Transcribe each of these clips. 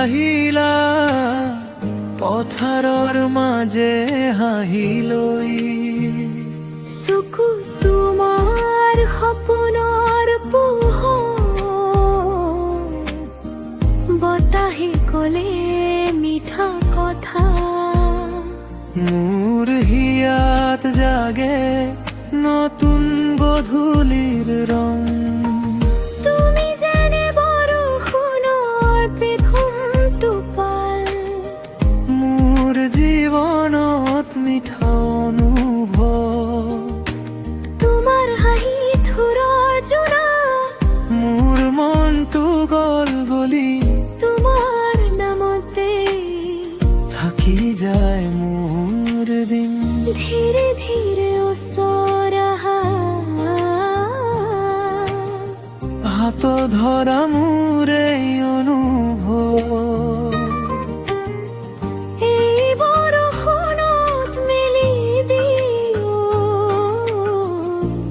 আহিলা পথাৰৰ মাজে হাঁহিলৈ চকু তোমাৰ সপোনৰ পোহৰ বতাহে ক'লে মিঠা কথা মোৰ হিয়াত জাগে নতুন গধূলিৰ ৰং তুমি যেনে বৰষুণৰ পেখম টোপাল মোৰ জীৱনত মিঠা অনুভৱ তোমাৰ হাঁহি থোৰৰ জোনা মোৰ মনটো গল গলি তোমাৰ নামতে থাকি যায় মোৰ দিন ধীৰে ধীৰে ওচৰ আহা হাত ধৰা মোৰ এই অনুভৱ এই বৰষুণত মেলি দিলো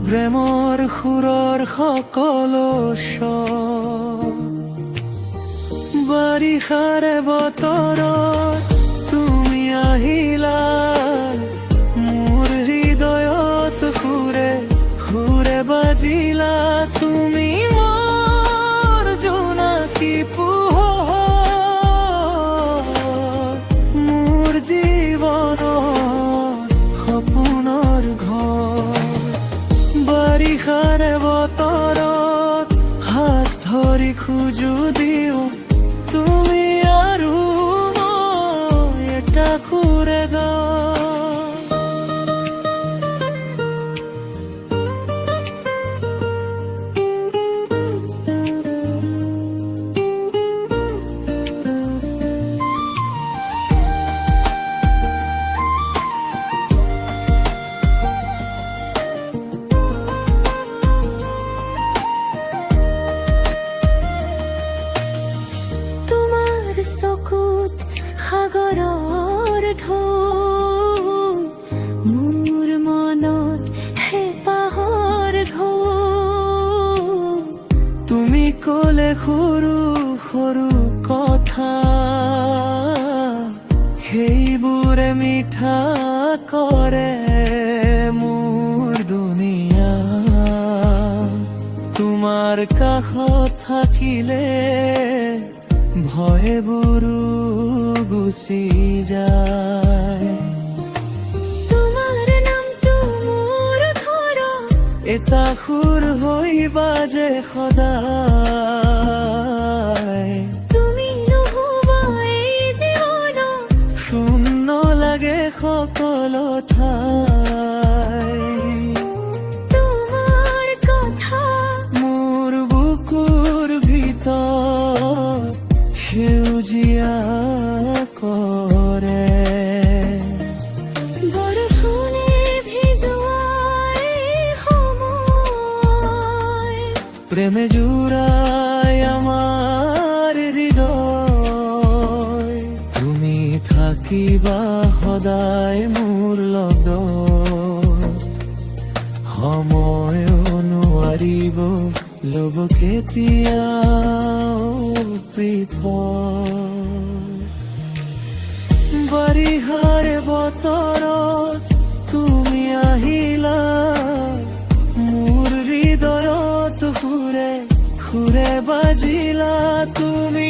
প্ৰেমৰ সুৰৰ সকলো স্বৰ বাৰিষাৰ বতৰত তুমি আহিলা মোৰ হৃদয়ত সুৰে সুৰে বাজিলা তুমি মোৰ জোনাকী পোহৰ মোৰ জীৱনৰ সপোনৰ ঘৰ বাৰিষাৰ বতৰত হাত ধৰি খোজো দিওঁ তুমি আৰু মই এটা সুৰে গাওঁ তোমাৰ চকুত সাগৰৰ ঢৌ মোৰ মনত হেঁপাহৰ ঢৌ তুমি ক'লে সৰু সৰু কথা সেইবোৰে মিঠা কৰে মোৰ দুনিয়া তোমাৰ কাষত থাকিলে ভয়বোৰো গুচি যায় তোমাৰ নামটো মোৰ ঘৰত এটা সুৰ হৈ বাজে সদায় তুমি নোহোৱা এই জীৱনত শূন্য লাগে সকলো ঠাই তোমাৰ কথা মোৰ বুকুৰ ভিতৰত সেউজীয়া কৰে বৰষুণে ভিজোৱা এই সময় প্ৰেমে জোড়াই আমাৰ হৃদয় তুমি থাকিবা সদায় মোৰ লগত সময়ো নোৱাৰিব ল'ব কেতিয়াও পৃথক বাৰিষাৰ বতৰত তুমি আহিলা মোৰ হৃদয়ত সুৰে সুৰে বাজিলা তুমি